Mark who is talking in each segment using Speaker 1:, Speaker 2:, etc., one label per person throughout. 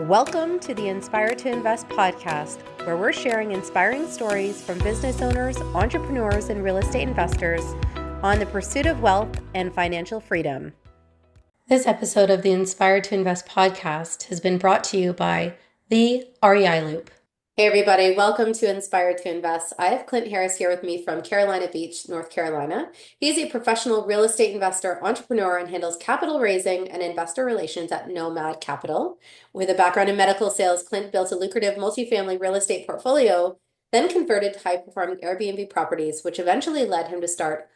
Speaker 1: Welcome to the Inspire to Invest podcast, where we're sharing inspiring stories from business owners, entrepreneurs, and real estate investors on the pursuit of wealth and financial freedom. This episode of the Inspire to Invest podcast has been brought to you by the REI Loop. Hey everybody, welcome to Inspire to Invest. I have Clint Harris here with me from Carolina Beach, North Carolina. He's a professional real estate investor, entrepreneur, and handles capital raising and investor relations at Nomad Capital. With a background in medical sales, Clint built a lucrative multifamily real estate portfolio, then converted to high-performing Airbnb properties, which eventually led him to start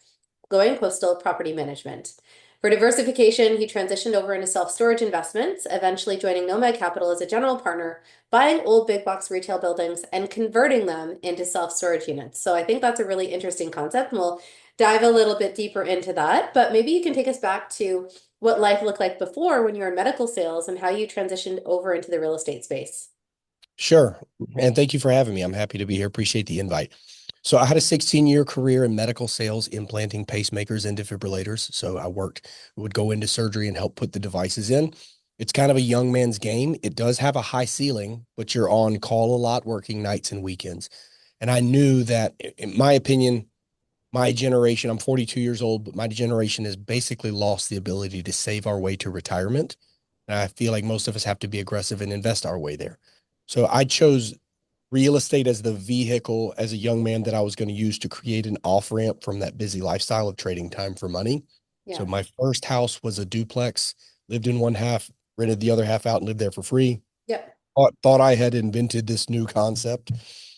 Speaker 1: Going Coastal Property Management. For diversification, he transitioned over into self-storage investments, eventually joining Nomad Capital as a general partner, buying old big box retail buildings and converting them into self-storage units. So I think that's a really interesting concept, and we'll dive a little bit deeper into that. But maybe you can take us back to what life looked like before when you were in medical sales and how you transitioned over into the real estate space.
Speaker 2: Sure. And thank you for having me. I'm happy to be here. Appreciate the invite. So I had a 16-year career in medical sales, implanting pacemakers and defibrillators. So would go into surgery and help put the devices in. It's kind of a young man's game. It does have a high ceiling, but you're on call a lot, working nights and weekends. And I knew that, in my opinion, my generation, I'm 42 years old, but my generation has basically lost the ability to save our way to retirement. And I feel like most of us have to be aggressive and invest our way there. So I chose real estate as the vehicle as a young man that I was going to use to create an off-ramp from that busy lifestyle of trading time for money. Yeah. So my first house was a duplex, lived in one half, rented the other half out and lived there for free.
Speaker 1: Yeah.
Speaker 2: Thought I had invented this new concept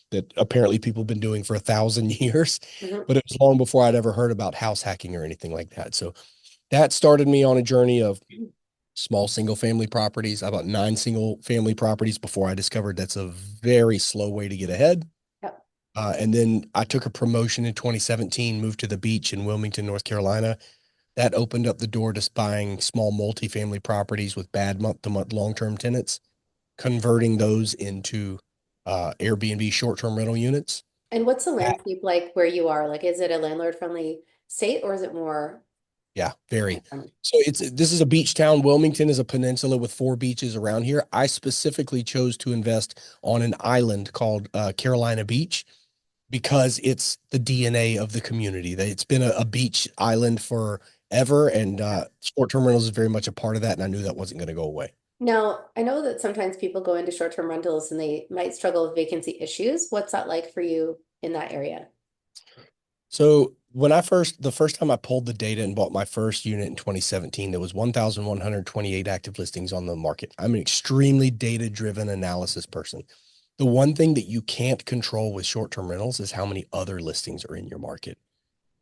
Speaker 2: that apparently people have been doing for 1,000 years, but it was long before I'd ever heard about house hacking or anything like that. So that started me on a journey of small single family properties. I bought 9 single family properties before I discovered that's a very slow way to get ahead.
Speaker 1: Yep.
Speaker 2: And then I took a promotion in 2017, moved to the beach in Wilmington, North Carolina. That opened up the door to buying small multifamily properties with bad month-to-month long-term tenants, converting those into Airbnb short-term rental units.
Speaker 1: And what's the landscape like where you are? Like, is it a landlord-friendly state or is it more?
Speaker 2: Yeah, very. So this is a beach town. Wilmington is a peninsula with 4 beaches around here. I specifically chose to invest on an island called Carolina Beach because it's the DNA of the community. It's been a beach island forever, and short-term rentals is very much a part of that, and I knew that wasn't going to go away.
Speaker 1: Now, I know that sometimes people go into short-term rentals and they might struggle with vacancy issues. What's that like for you in that area?
Speaker 2: So the first time I pulled the data and bought my first unit in 2017, there was 1,128 active listings on the market. I'm an extremely data-driven analysis person. The one thing that you can't control with short-term rentals is how many other listings are in your market.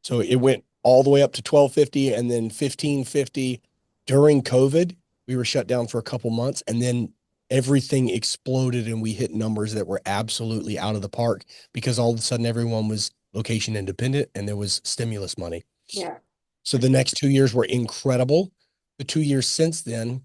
Speaker 2: So it went all the way up to 1,250 and then 1,550 during COVID. We were shut down for a couple months, and then everything exploded and we hit numbers that were absolutely out of the park because all of a sudden everyone was location independent and there was stimulus money.
Speaker 1: Yeah.
Speaker 2: So the next 2 years were incredible. The 2 years since then,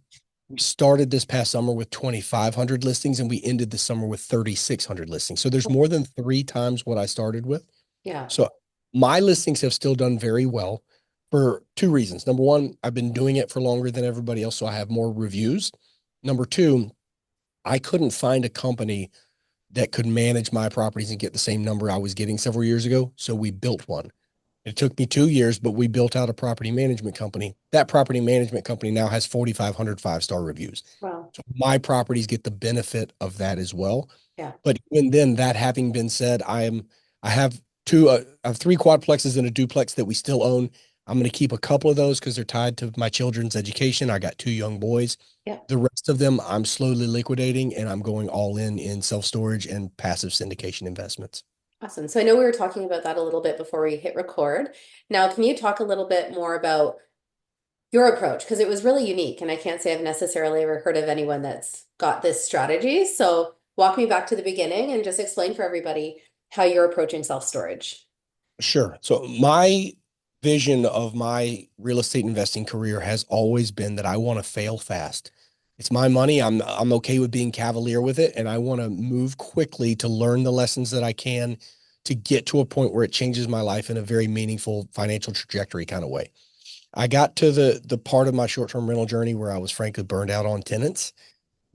Speaker 2: we started this past summer with 2,500 listings and we ended the summer with 3,600 listings. So there's more than 3 times what I started with.
Speaker 1: Yeah.
Speaker 2: So my listings have still done very well for 2 reasons. Number one, I've been doing it for longer than everybody else, so I have more reviews. Number two, I couldn't find a company that could manage my properties and get the same number I was getting several years ago. So we built one. It took me 2 years, but we built out a property management company. That property management company now has 4,500 5-star reviews.
Speaker 1: Wow.
Speaker 2: So my properties get the benefit of that as well.
Speaker 1: Yeah.
Speaker 2: But even then, that having been said, I have 3 quadplexes and a duplex that we still own. I'm going to keep a couple of those because they're tied to my children's education. I got 2 young boys.
Speaker 1: Yeah.
Speaker 2: The rest of them I'm slowly liquidating, and I'm going all in self-storage and passive syndication investments.
Speaker 1: Awesome. So I know we were talking about that a little bit before we hit record. Now, can you talk a little bit more about your approach? Because it was really unique, and I can't say I've necessarily ever heard of anyone that's got this strategy. So walk me back to the beginning and just explain for everybody how you're approaching self-storage.
Speaker 2: Sure. So my vision of my real estate investing career has always been that I want to fail fast. It's my money. I'm okay with being cavalier with it, and I want to move quickly to learn the lessons that I can to get to a point where it changes my life in a very meaningful financial trajectory kind of way. I got to the part of my short-term rental journey where I was frankly burned out on tenants.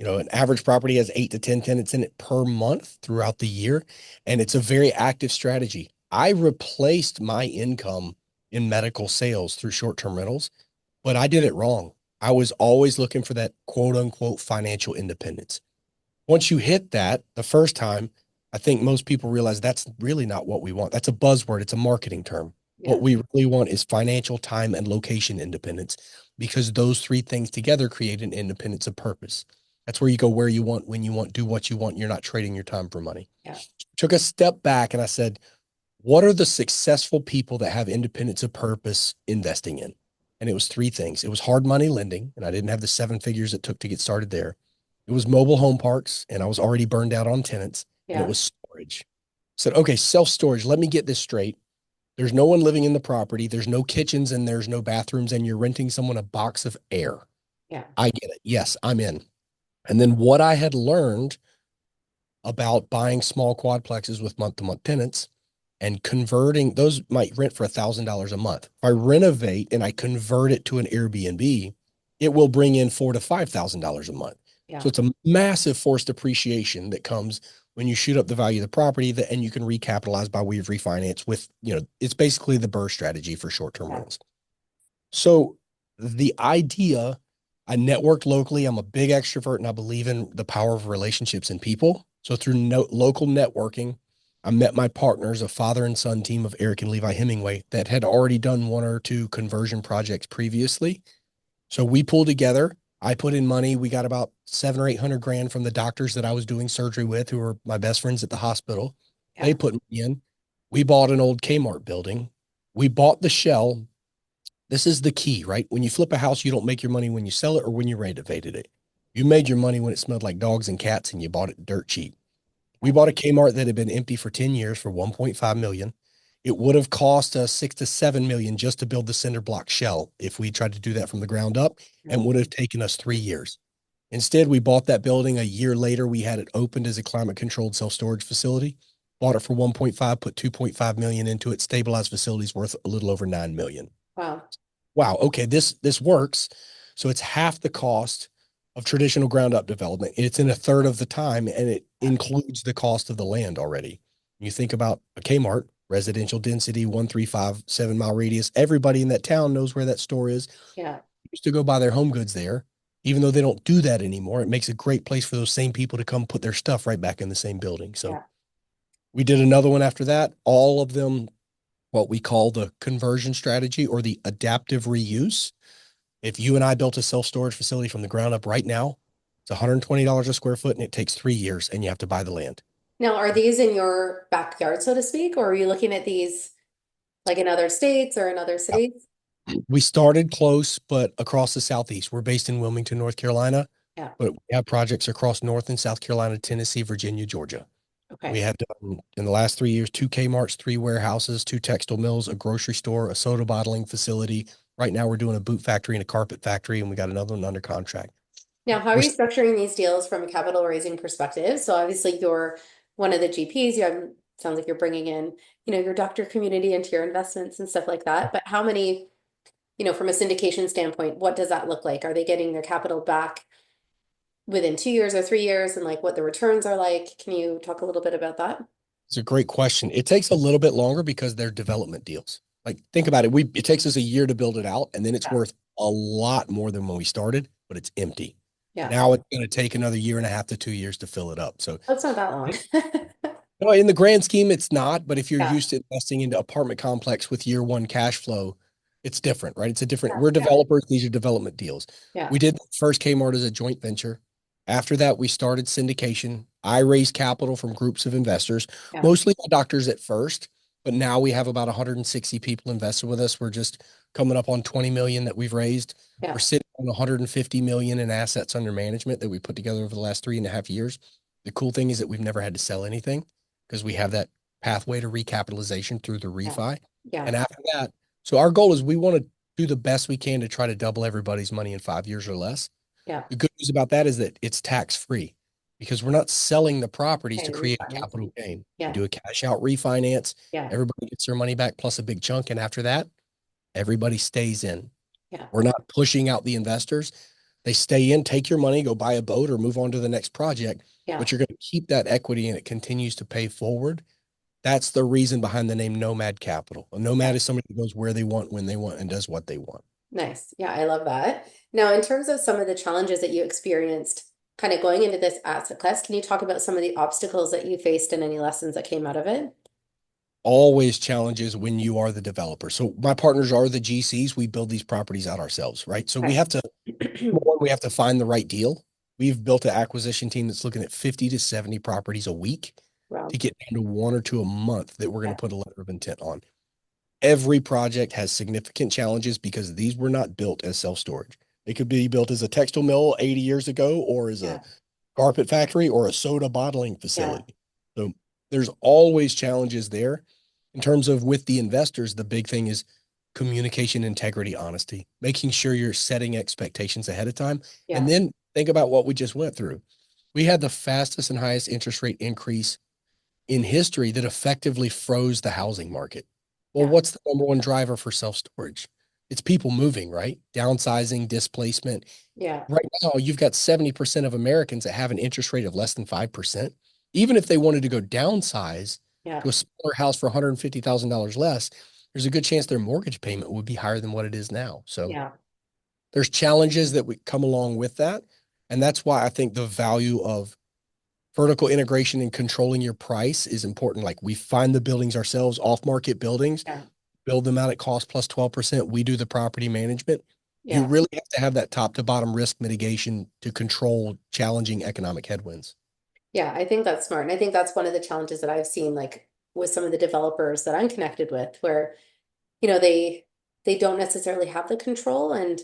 Speaker 2: An average property has 8 to 10 tenants in it per month throughout the year. And it's a very active strategy. I replaced my income in medical sales through short-term rentals, but I did it wrong. I was always looking for that quote unquote financial independence. Once you hit that the first time, I think most people realize that's really not what we want. That's a buzzword. It's a marketing term. What
Speaker 1: Yeah.
Speaker 2: we really want is financial, time, and location independence, because those three things together create an independence of purpose. That's where you go where you want, when you want, do what you want. You're not trading your time for money.
Speaker 1: Yeah.
Speaker 2: Took a step back and I said, what are the successful people that have independence of purpose investing in? And it was three things. It was hard money lending, and I didn't have the 7 figures it took to get started there. It was mobile home parks, and I was already burned out on tenants. And it
Speaker 1: Yeah.
Speaker 2: was storage. I said, okay, self-storage. Let me get this straight. There's no one living in the property. There's no kitchens and there's no bathrooms, and you're renting someone a box of air.
Speaker 1: Yeah.
Speaker 2: I get it. Yes, I'm in. And then what I had learned about buying small quadplexes with month-to-month tenants and converting those might rent for $1,000 a month. If I renovate and I convert it to an Airbnb, it will bring in $4,000 to $5,000 a month.
Speaker 1: Yeah.
Speaker 2: So it's a massive forced appreciation that comes when you shoot up the value of the property, and you can recapitalize by way of refinance with, it's basically the BRRRR strategy for short-term
Speaker 1: Yeah.
Speaker 2: rentals. So the idea, I networked locally. I'm a big extrovert and I believe in the power of relationships and people. So through local networking, I met my partners, a father and son team of Eric and Levi Hemingway, that had already done one or two conversion projects previously. So we pulled together. I put in money. We got about 700 or 800 grand from the doctors that I was doing surgery with, who were my best friends at the hospital.
Speaker 1: Yeah.
Speaker 2: They put me in. We bought an old Kmart building. We bought the shell. This is the key, right? When you flip a house, you don't make your money when you sell it or when you renovated it. You made your money when it smelled like dogs and cats and you bought it dirt cheap. We bought a Kmart that had been empty for 10 years for 1.5 million. It would have cost us 6 to 7 million just to build the cinder block shell if we tried to do that from the ground up, and would have taken us 3 years. Instead, we bought that building a year later. We had it opened as a climate controlled self-storage facility, bought it for 1.5, put 2.5 million into it, stabilized facilities worth a little over 9 million.
Speaker 1: Wow.
Speaker 2: Wow, okay, this works. So it's half the cost of traditional ground up development. It's in a third of the time, and it includes the cost of the land already. You think about a Kmart, residential density, 135, 7 mile radius. Everybody in that town knows where that store is.
Speaker 1: Yeah.
Speaker 2: Used to go buy their home goods there. Even though they don't do that anymore, it makes a great place for those same people to come put their stuff right back in the same building. So
Speaker 1: Yeah.
Speaker 2: we did another one after that. All of them, what we call the conversion strategy or the adaptive reuse. If you and I built a self-storage facility from the ground up right now, it's $120 a square foot and it takes 3 years and you have to buy the land.
Speaker 1: Now, are these in your backyard, so to speak, or are you looking at these like in other states or in other cities?
Speaker 2: We started close, but across the Southeast. We're based in Wilmington, North Carolina,
Speaker 1: Yeah.
Speaker 2: but we have projects across North and South Carolina, Tennessee, Virginia, Georgia. We
Speaker 1: Okay.
Speaker 2: have done in the last 3 years, 2 Kmarts, 3 warehouses, 2 textile mills, a grocery store, a soda bottling facility. Right now we're doing a boot factory and a carpet factory, and we got another one under contract.
Speaker 1: Now, how are
Speaker 2: We're
Speaker 1: you structuring these deals from a capital raising perspective? So obviously you're one of the GPs. You have, sounds like you're bringing in, your doctor community into your investments and stuff like that. But how many, from a syndication standpoint, what does that look like? Are they getting their capital back within 2 years or 3 years, and like what the returns are like? Can you talk a little bit about that?
Speaker 2: It's a great question. It takes a little bit longer because they're development deals. Like think about it. It takes us a year to build it out, and then it's
Speaker 1: Yeah.
Speaker 2: worth a lot more than when we started, but it's empty.
Speaker 1: Yeah.
Speaker 2: Now it's going to take another year and a half to 2 years to fill it up. So
Speaker 1: That's not that long.
Speaker 2: in the grand scheme, it's not. But if you're
Speaker 1: Yeah.
Speaker 2: used to investing into apartment complex with year one cash flow, it's different, right? It's a different.
Speaker 1: Yeah.
Speaker 2: We're
Speaker 1: Yeah.
Speaker 2: developers. These are development deals.
Speaker 1: Yeah.
Speaker 2: We did the first Kmart as a joint venture. After that, we started syndication. I raised capital from groups of investors,
Speaker 1: Yeah.
Speaker 2: mostly my doctors at first, but now we have about 160 people invested with us. We're just coming up on 20 million that we've raised.
Speaker 1: Yeah.
Speaker 2: We're sitting on 150 million in assets under management that we put together over the last 3.5 years. The cool thing is that we've never had to sell anything because we have that pathway to recapitalization through the
Speaker 1: Yeah.
Speaker 2: refi.
Speaker 1: Yeah.
Speaker 2: And after that, so our goal is we want to do the best we can to try to double everybody's money in 5 years or less.
Speaker 1: Yeah.
Speaker 2: The good news about that is that it's tax free because we're not selling the properties to
Speaker 1: Okay,
Speaker 2: create a capital
Speaker 1: refinancing.
Speaker 2: gain. We
Speaker 1: Yeah.
Speaker 2: do a cash out refinance.
Speaker 1: Yeah.
Speaker 2: Everybody gets their money back plus a big chunk. And after that, everybody stays in.
Speaker 1: Yeah.
Speaker 2: We're not pushing out the investors. They stay in, take your money, go buy a boat or move on to the next project,
Speaker 1: Yeah.
Speaker 2: but you're going to keep that equity and it continues to pay forward. That's the reason behind the name Nomad Capital. A nomad
Speaker 1: Yeah.
Speaker 2: is somebody that goes where they want, when they want, and does what they want.
Speaker 1: Nice. Yeah, I love that. Now, in terms of some of the challenges that you experienced kind of going into this asset class, can you talk about some of the obstacles that you faced and any lessons that came out of it?
Speaker 2: Always challenges when you are the developer. So my partners are the GCs. We build these properties out ourselves, right? So we
Speaker 1: Okay.
Speaker 2: have to, number one, we have to find the right deal. We've built an acquisition team that's looking at 50 to 70 properties a week to
Speaker 1: Well,
Speaker 2: get down to one or two a month that we're going
Speaker 1: yeah,
Speaker 2: to put a letter of intent on. Every project has significant challenges because these were not built as self-storage. They could be built as a textile mill 80 years ago or as a
Speaker 1: yeah,
Speaker 2: carpet factory or a soda bottling
Speaker 1: yeah,
Speaker 2: facility. So there's always challenges there. In terms of with the investors, the big thing is communication, integrity, honesty, making sure you're setting expectations ahead of time. And
Speaker 1: yeah,
Speaker 2: then think about what we just went through. We had the fastest and highest interest rate increase in history that effectively froze the housing market. Well,
Speaker 1: yeah,
Speaker 2: what's the number one driver for self-storage? It's people moving, right? Downsizing, displacement.
Speaker 1: yeah,
Speaker 2: Right now, you've got 70% of Americans that have an interest rate of less than 5%. Even if they wanted to go downsize
Speaker 1: yeah,
Speaker 2: to a smaller house for $150,000 less, there's a good chance their mortgage payment would be higher than what it is now. So
Speaker 1: yeah,
Speaker 2: there's challenges that would come along with that. And that's why I think the value of vertical integration and controlling your price is important. Like we find the buildings ourselves, off-market buildings,
Speaker 1: yeah,
Speaker 2: build them out at cost plus 12%. We do the property management. You
Speaker 1: yeah.
Speaker 2: really have to have that top to bottom risk mitigation to control challenging economic headwinds.
Speaker 1: Yeah, I think that's smart. And I think that's one of the challenges that I've seen, like with some of the developers that I'm connected with, where they don't necessarily have the control, and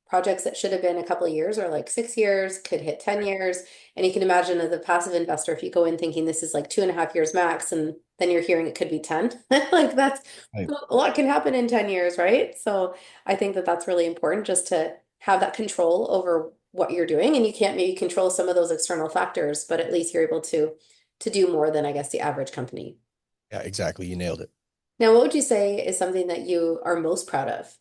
Speaker 1: projects that should have been a couple of years or like 6 years could hit 10 years. And you can imagine as a passive investor, if you go in thinking this is like 2.5 years max, and then you're hearing it could be 10, like that's
Speaker 2: Right.
Speaker 1: a lot can happen in 10 years, right? So I think that that's really important just to have that control over what you're doing. And you can't maybe control some of those external factors, but at least you're able to do more than I guess the average company.
Speaker 2: Yeah, exactly. You nailed it.
Speaker 1: Now, what would you say is something that you are most proud of?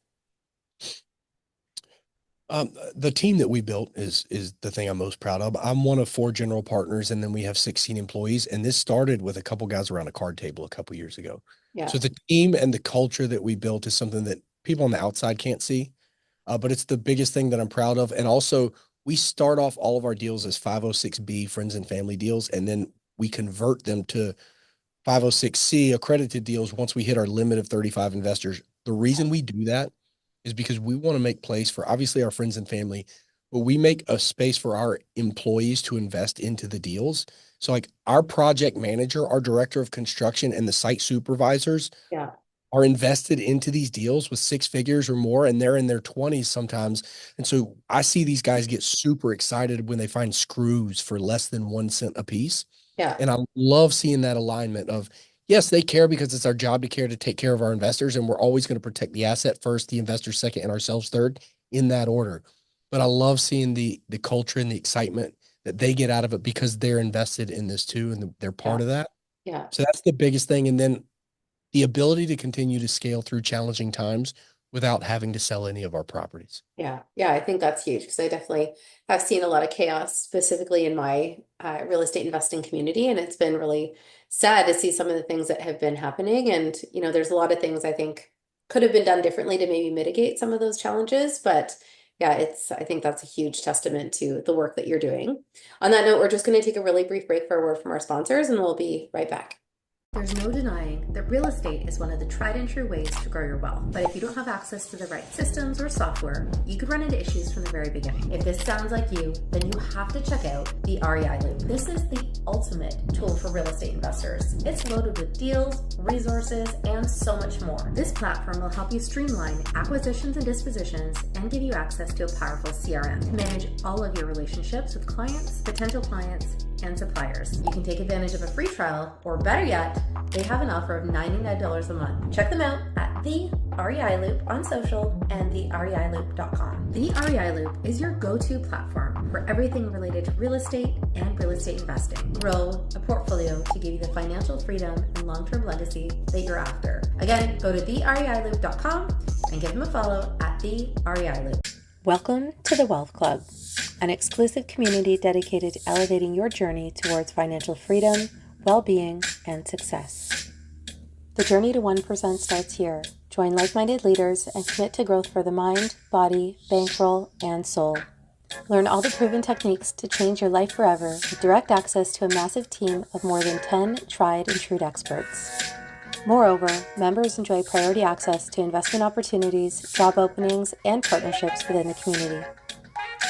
Speaker 2: The team that we built is the thing I'm most proud of. I'm one of four general partners, and then we have 16 employees. And this started with a couple guys around a card table a couple years ago.
Speaker 1: Yeah,
Speaker 2: So the team and the culture that we built is something that people on the outside can't see, but it's the biggest thing that I'm proud of. And also, we start off all of our deals as 506B friends and family deals, and then we convert them to 506C accredited deals once we hit our limit of 35 investors. The reason we do that is because we want to make place for obviously our friends and family, but we make a space for our employees to invest into the deals. So like our project manager, our director of construction, and the site supervisors
Speaker 1: yeah,
Speaker 2: are invested into these deals with six figures or more, and they're in their 20s sometimes. And so I see these guys get super excited when they find screws for less than 1 cent a piece.
Speaker 1: yeah,
Speaker 2: And I love seeing that alignment of, yes, they care because it's our job to care, to take care of our investors. And we're always going to protect the asset first, the investor second, and ourselves third in that order. But I love seeing the culture and the excitement that they get out of it because they're invested in this too. And they're
Speaker 1: yeah,
Speaker 2: part of that.
Speaker 1: yeah.
Speaker 2: So that's the biggest thing. And then the ability to continue to scale through challenging times without having to sell any of our properties.
Speaker 1: Yeah, yeah, I think that's huge because I definitely have seen a lot of chaos specifically in my real estate investing community, and it's been really sad to see some of the things that have been happening. And there's a lot of things I think could have been done differently to maybe mitigate some of those challenges. But yeah, I think that's a huge testament to the work that you're doing. On that note, we're just going to take a really brief break for a word from our sponsors, and we'll be right back. There's no denying that real estate is one of the tried and true ways to grow your wealth. But if you don't have access to the right systems or software, you could run into issues from the very beginning. If this sounds like you, then you have to check out the REI Loop. This is the ultimate tool for real estate investors. It's loaded with deals, resources, and so much more. This platform will help you streamline acquisitions and dispositions and give you access to a powerful CRM to manage all of your relationships with clients, potential clients, and suppliers. You can take advantage of a free trial, or better yet, they have an offer of $99 a month. Check them out at the REI Loop on social and thereiloop.com. The REI Loop is your go-to platform for everything related to real estate and real estate investing. Grow a portfolio to give you the financial freedom and long-term legacy that you're after. Again, go to thereiloop.com and give them a follow at the REI Loop. Welcome to the Wealth Club, an exclusive community dedicated to elevating your journey towards financial freedom, well-being, and success. The journey to 1% starts here. Join like-minded leaders and commit to growth for the mind, body, bankroll, and soul. Learn all the proven techniques to change your life forever with direct access to a massive team of more than 10 tried and true experts. Moreover, members enjoy priority access to investment opportunities, job openings, and partnerships within the community.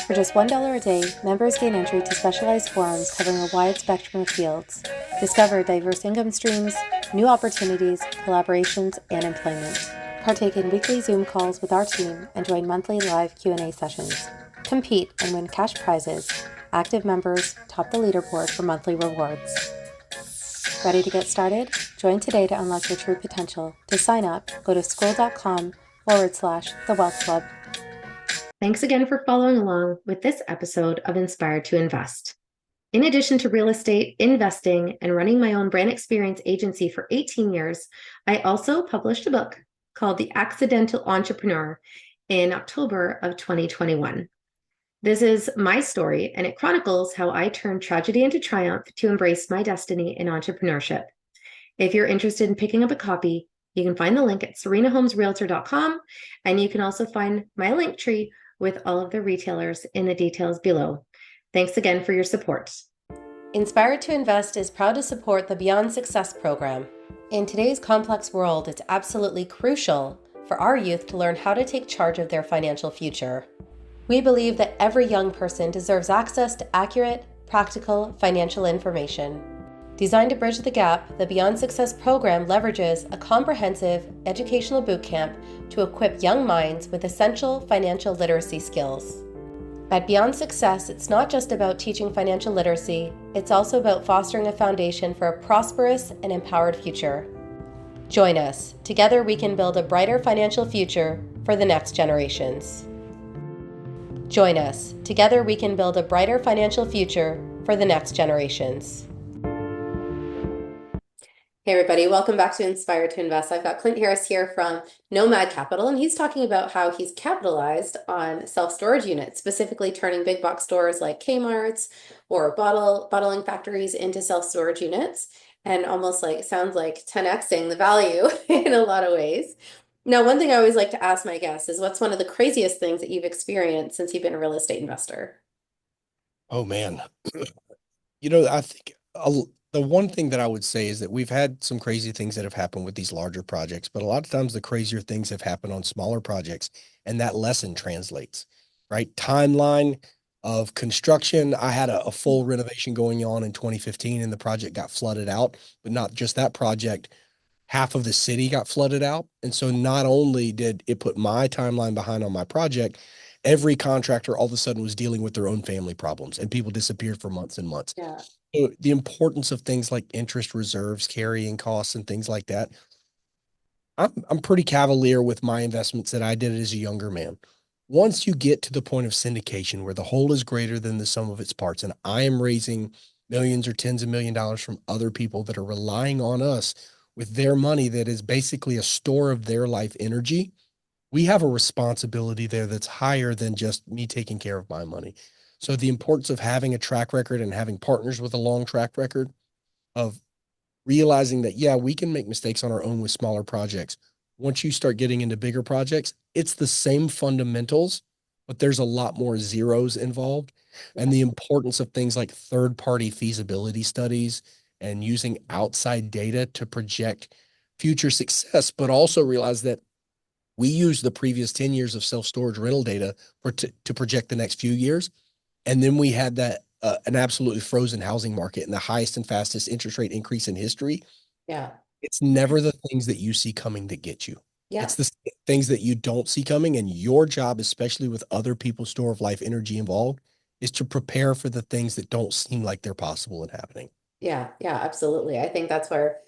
Speaker 1: For just $1 a day, members gain entry to specialized forums covering a wide spectrum of fields, discover diverse income streams, new opportunities, collaborations, and employment. Partake in weekly Zoom calls with our team and join monthly live Q&A sessions. Compete and win cash prizes. Active members top the leaderboard for monthly rewards. Ready to get started? Join today to unlock your true potential. To sign up, go to school.com/The Wealth Club. Thanks again for following along with this episode of Inspired to Invest. In addition to real estate, investing, and running my own brand experience agency for 18 years, I also published a book called The Accidental Entrepreneur in October of 2021. This is my story, and it chronicles how I turned tragedy into triumph to embrace my destiny in entrepreneurship. If you're interested in picking up a copy, you can find the link at serenahomesrealtor.com, and you can also find my link tree with all of the retailers in the details below. Thanks again for your support. Inspired to Invest is proud to support the Beyond Success program. In today's complex world, it's absolutely crucial for our youth to learn how to take charge of their financial future. We believe that every young person deserves access to accurate, practical financial information. Designed to bridge the gap, the Beyond Success program leverages a comprehensive educational bootcamp to equip young minds with essential financial literacy skills. At Beyond Success, it's not just about teaching financial literacy, it's also about fostering a foundation for a prosperous and empowered future. Join us. Together we can build a brighter financial future for the next generations. Join us. Together we can build a brighter financial future for the next generations. Hey everybody, welcome back to Inspired to Invest. I've got Clint Harris here from Nomad Capital, and he's talking about how he's capitalized on self-storage units, specifically turning big box stores like Kmart's or bottling factories into self-storage units, and almost like sounds like 10xing the value in a lot of ways. Now, one thing I always like to ask my guests is what's one of the craziest things that you've experienced since you've been a real estate investor?
Speaker 2: Oh man. I think the one thing that I would say is that we've had some crazy things that have happened with these larger projects, but a lot of times the crazier things have happened on smaller projects, and that lesson translates, right? Timeline of construction. I had a full renovation going on in 2015 and the project got flooded out, but not just that project. Half of the city got flooded out. And so not only did it put my timeline behind on my project, every contractor all of a sudden was dealing with their own family problems and people disappeared for months and months.
Speaker 1: Yeah.
Speaker 2: So the importance of things like interest reserves, carrying costs, and things like that. I'm pretty cavalier with my investments that I did as a younger man. Once you get to the point of syndication where the whole is greater than the sum of its parts, and I am raising millions or tens of $1 million from other people that are relying on us with their money that is basically a store of their life energy, we have a responsibility there that's higher than just me taking care of my money. So the importance of having a track record and having partners with a long track record of realizing that, yeah, we can make mistakes on our own with smaller projects. Once you start getting into bigger projects, it's the same fundamentals, but there's a lot more zeros involved. And the importance of things like third-party feasibility studies and using outside data to project future success, but also realize that we use the previous 10 years of self-storage rental data to project the next few years. And then we had that an absolutely frozen housing market and the highest and fastest interest rate increase in history.
Speaker 1: Yeah.
Speaker 2: It's never the things that you see coming that get you.
Speaker 1: Yeah.
Speaker 2: It's the things that you don't see coming. And your job, especially with other people's store of life energy involved, is to prepare for the things that don't seem like they're possible and happening.
Speaker 1: Yeah, absolutely. I think that's where,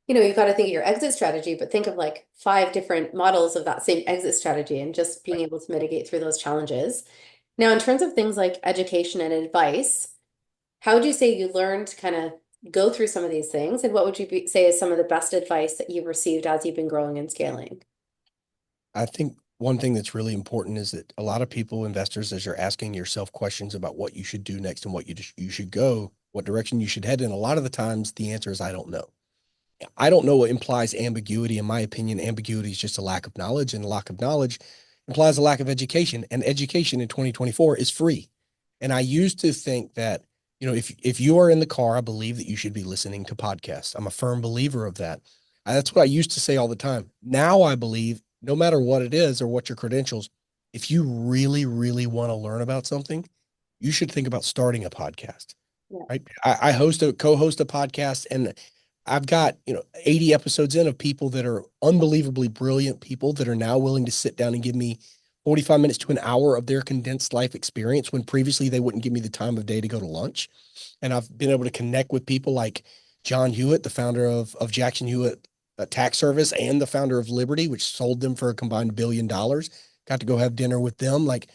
Speaker 1: you've got to think of your exit strategy, but think of like 5 different models of that same exit strategy and just being able to mitigate through those challenges. Now, in terms of things like education and advice, how would you say you learned to kind of go through some of these things? And what would say is some of the best advice that you've received as you've been growing and scaling?
Speaker 2: I think one thing that's really important is that a lot of people, investors, as you're asking yourself questions about what you should do next and what you should go, what direction you should head in, a lot of the times the answer is, I don't know. I don't know what implies ambiguity. In my opinion, ambiguity is just a lack of knowledge, and a lack of knowledge implies a lack of education. And education in 2024 is free. And I used to think that, if you are in the car, I believe that you should be listening to podcasts. I'm a firm believer of that. That's what I used to say all the time. Now I believe no matter what it is or what your credentials, if you really, really want to learn about something, you should think about starting a podcast.
Speaker 1: Yeah.
Speaker 2: Right. I co-host a podcast, and I've got, 80 episodes in of people that are unbelievably brilliant people that are now willing to sit down and give me 45 minutes to an hour of their condensed life experience when previously they wouldn't give me the time of day to go to lunch. And I've been able to connect with people like John Hewitt, the founder of Jackson Hewitt Tax Service, and the founder of Liberty, which sold them for a combined $1 billion. Got to go have dinner with them. Like,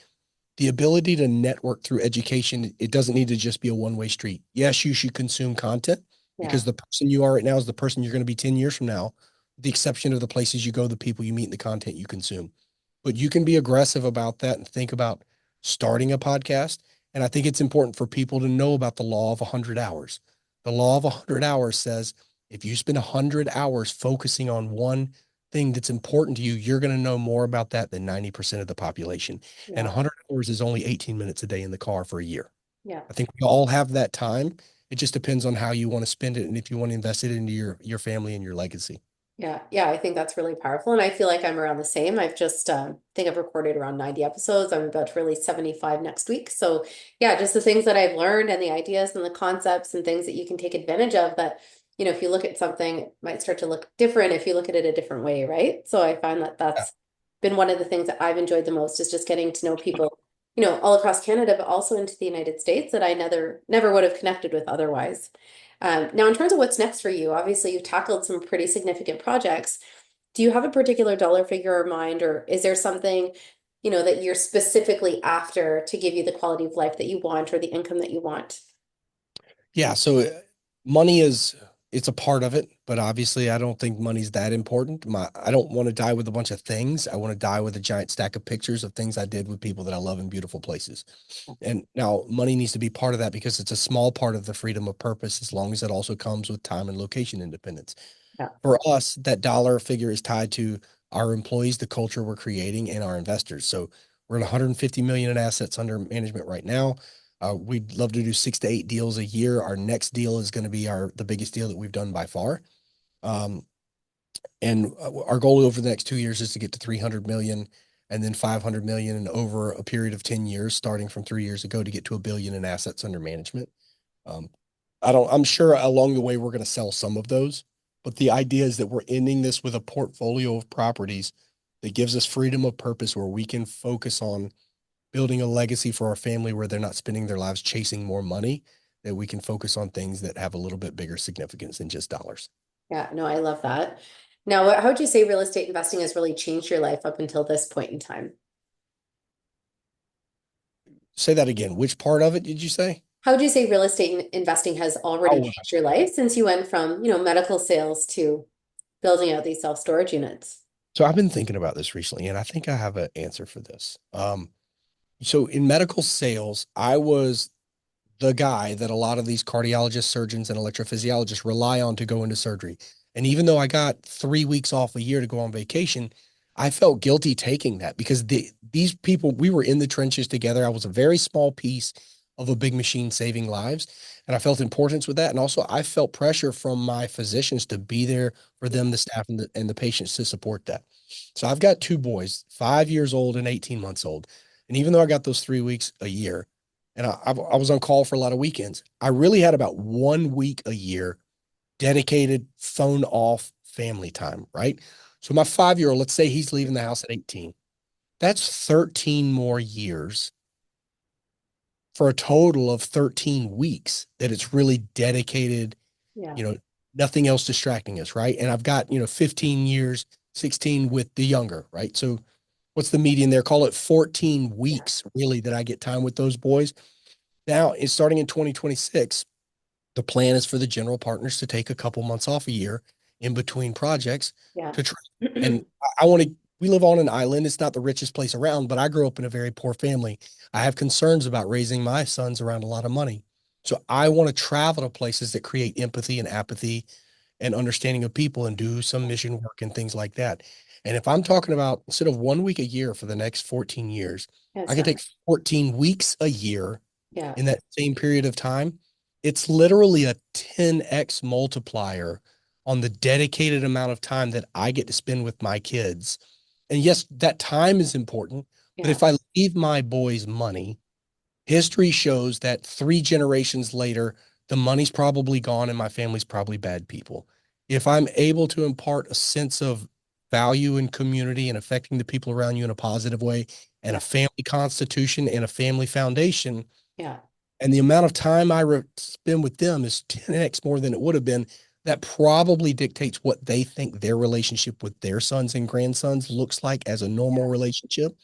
Speaker 2: the ability to network through education, it doesn't need to just be a one-way street. Yes, you should consume content,
Speaker 1: Yeah.
Speaker 2: because the person you are right now is the person you're going to be 10 years from now, with the exception of the places you go, the people you meet, and the content you consume. But you can be aggressive about that and think about starting a podcast. And I think it's important for people to know about the law of 100 hours. The law of 100 hours says if you spend 100 hours focusing on one thing that's important to you, you're going to know more about that than 90% of the population. And
Speaker 1: Yeah.
Speaker 2: 100 hours is only 18 minutes a day in the car for a year.
Speaker 1: Yeah.
Speaker 2: I think we all have that time. It just depends on how you want to spend it and if you want to invest it into your family and your legacy.
Speaker 1: Yeah, yeah, I think that's really powerful. And I feel like I'm around the same. I've just think I've recorded around 90 episodes. I'm about to release 75 next week. So yeah, just the things that I've learned and the ideas and the concepts and things that you can take advantage of that, if you look at something, it might start to look different if you look at it a different way, right? So I find that
Speaker 2: Yeah.
Speaker 1: that's been one of the things that I've enjoyed the most is just getting to know people, all across Canada, but also into the United States that I never would have connected with otherwise. Now, in terms of what's next for you, obviously you've tackled some pretty significant projects. Do you have a particular dollar figure in mind, or is there something, that you're specifically after to give you the quality of life that you want or the income that you want?
Speaker 2: Yeah. So money it's a part of it, but obviously I don't think money's that important. I don't want to die with a bunch of things. I want to die with a giant stack of pictures of things I did with people that I love in beautiful places. And now money needs to be part of that because it's a small part of the freedom of purpose, as long as it also comes with time and location independence.
Speaker 1: Yeah.
Speaker 2: For us, that dollar figure is tied to our employees, the culture we're creating, and our investors. So we're at 150 million in assets under management right now. We'd love to do 6 to 8 deals a year. Our next deal is going to be the biggest deal that we've done by far. And our goal over the next 2 years is to get to 300 million and then 500 million, and over a period of 10 years, starting from 3 years ago, to get to $1 billion in assets under management. Um, I'm sure along the way we're going to sell some of those, but the idea is that we're ending this with a portfolio of properties that gives us freedom of purpose, where we can focus on building a legacy for our family, where they're not spending their lives chasing more money, that we can focus on things that have a little bit bigger significance than just dollars.
Speaker 1: Yeah, no, I love that. Now, how would you say real estate investing has really changed your life up until this point in time?
Speaker 2: Say that again. Which part of it did you say?
Speaker 1: How would you say real estate investing has already
Speaker 2: Oh,
Speaker 1: changed your life since you went from, medical sales to building out these self-storage units?
Speaker 2: so I've been thinking about this recently, and I think I have an answer for this. So in medical sales, I was the guy that a lot of these cardiologists, surgeons, and electrophysiologists rely on to go into surgery. And even though I got 3 weeks off a year to go on vacation, I felt guilty taking that, because these people, we were in the trenches together. I was a very small piece of a big machine saving lives. And I felt importance with that. And also I felt pressure from my physicians to be there for them, the staff, and the patients, to support that. So I've got two boys, 5 years old and 18 months old. And even though I got those 3 weeks a year, and I was on call for a lot of weekends, I really had about 1 week a year dedicated phone off family time, right? So my 5 year old, let's say he's leaving the house at 18. That's 13 more years, for a total of 13 weeks, that it's really dedicated,
Speaker 1: Yeah.
Speaker 2: you know, nothing else distracting us, right? And I've got, 15 years, 16 with the younger, right? So what's the median there? Call it 14
Speaker 1: Yeah.
Speaker 2: weeks, really, that I get time with those boys. Now, it's starting in 2026. The plan is for the general partners to take a couple months off a year in between projects
Speaker 1: Yeah.
Speaker 2: to try. And I want to We live on an island. It's not the richest place around, but I grew up in a very poor family. I have concerns about raising my sons around a lot of money. So I want to travel to places that create empathy and apathy and understanding of people and do some mission work and things like that. And if I'm talking about instead of 1 week a year for the next 14 years, I
Speaker 1: Yes.
Speaker 2: can take 14 weeks a year
Speaker 1: Yeah.
Speaker 2: in that same period of time. It's literally a 10x multiplier on the dedicated amount of time that I get to spend with my kids. And yes, that time is important, but
Speaker 1: Yeah.
Speaker 2: if I leave my boys money, history shows that 3 generations later, the money's probably gone and my family's probably bad people. If I'm able to impart a sense of value and community and affecting the people around you in a positive way and
Speaker 1: Yeah.
Speaker 2: a family constitution and a family foundation,
Speaker 1: Yeah.
Speaker 2: and the amount of time I spend with them is 10x more than it would have been, that probably dictates what they think their relationship with their sons and grandsons looks like as a normal relationship.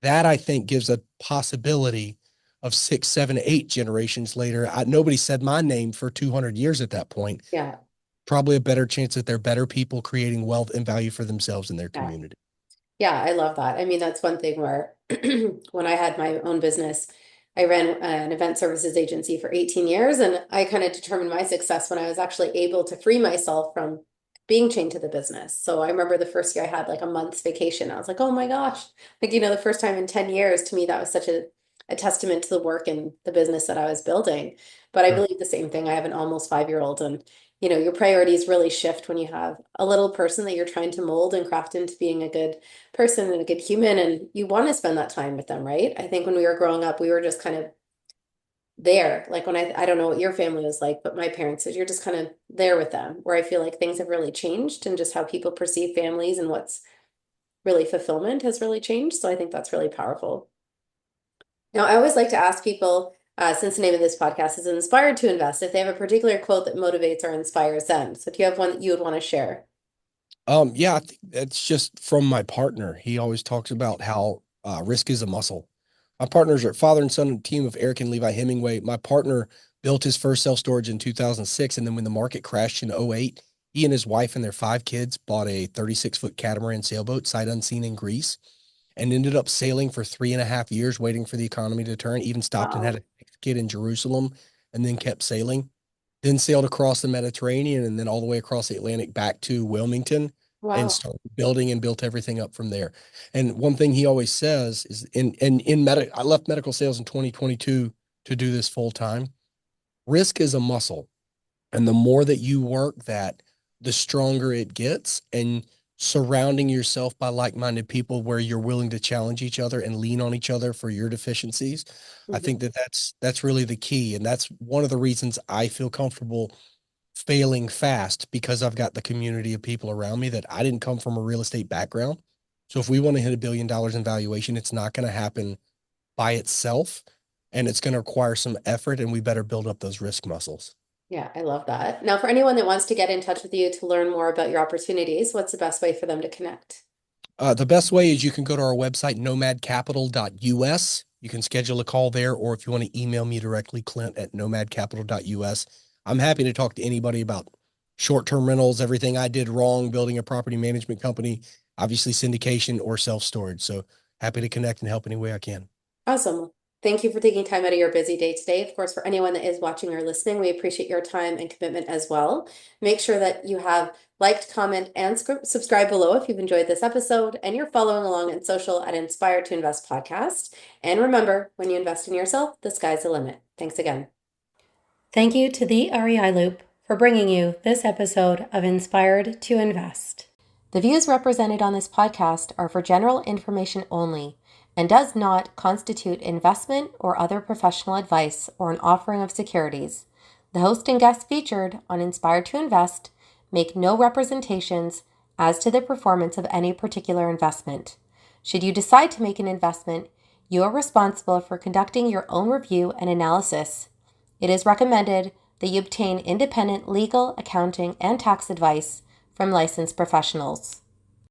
Speaker 2: That I think gives a possibility of 6, 7, 8 generations later. Nobody said my name for 200 years at that point.
Speaker 1: Yeah.
Speaker 2: Probably a better chance that they're better people creating wealth and value for themselves and their
Speaker 1: Yeah.
Speaker 2: community.
Speaker 1: Yeah, I love that. I mean, that's one thing where when I had my own business, I ran an event services agency for 18 years, and I kind of determined my success when I was actually able to free myself from being chained to the business. So I remember the first year I had like a month's vacation. I was like, oh my gosh. Like, the first time in 10 years, to me, that was such a testament to the work and the business that I was building. But I
Speaker 2: Sure.
Speaker 1: believe the same thing. I have an almost 5-year-old, and your priorities really shift when you have a little person that you're trying to mold and craft into being a good person and a good human, and you want to spend that time with them, right? I think when we were growing up, we were just kind of there. Like when I don't know what your family was like, but my parents said you're just kind of there with them, where I feel like things have really changed and just how people perceive families and what's really fulfillment has really changed. So I think that's really powerful. Now, I always like to ask people, since the name of this podcast is Inspired to Invest, if they have a particular quote that motivates or inspires them. So do you have one that you would want to share?
Speaker 2: Yeah, I think that's just from my partner. He always talks about how risk is a muscle. My partners are father and son team of Eric and Levi Hemingway. My partner built his first self storage in 2006. And then when the market crashed in '08, he and his wife and their 5 kids bought a 36-foot catamaran sailboat, sight unseen in Greece, and ended up sailing for 3.5 years, waiting for the economy to turn, even stopped and had
Speaker 1: Wow.
Speaker 2: a kid in Jerusalem and then kept sailing. Then sailed across the Mediterranean and then all the way across the Atlantic back to Wilmington and
Speaker 1: Wow.
Speaker 2: started building and built everything up from there. And one thing he always says is in medical, I left medical sales in 2022 to do this full time. Risk is a muscle. And the more that you work that, the stronger it gets. And surrounding yourself by like-minded people where you're willing to challenge each other and lean on each other for your deficiencies, I
Speaker 1: Mhm.
Speaker 2: think that that's really the key. And that's one of the reasons I feel comfortable failing fast, because I've got the community of people around me that I didn't come from a real estate background. So if we want to hit $1 billion in valuation, it's not going to happen by itself, and it's going to require some effort, and we better build up those risk muscles.
Speaker 1: Yeah, I love that. Now, for anyone that wants to get in touch with you to learn more about your opportunities, what's the best way for them to connect?
Speaker 2: The best way is you can go to our website, nomadcapital.us. You can schedule a call there, or if you want to email me directly, clint@nomadcapital.us. I'm happy to talk to anybody about short-term rentals, everything I did wrong, building a property management company, obviously syndication or self-storage. So happy to connect and help any way I can.
Speaker 1: Awesome. Thank you for taking time out of your busy day today. Of course, for anyone that is watching or listening, we appreciate your time and commitment as well. Make sure that you have liked, comment, and subscribe below if you've enjoyed this episode, and you're following along in social at Inspired to Invest Podcast. And remember, when you invest in yourself, the sky's the limit. Thanks again. Thank you to the REI Loop for bringing you this episode of Inspired to Invest. The views represented on this podcast are for general information only and does not constitute investment or other professional advice or an offering of securities. The host and guests featured on Inspired to Invest make no representations as to the performance of any particular investment. Should you decide to make an investment, you are responsible for conducting your own review and analysis. It is recommended that you obtain independent legal, accounting, and tax advice from licensed professionals.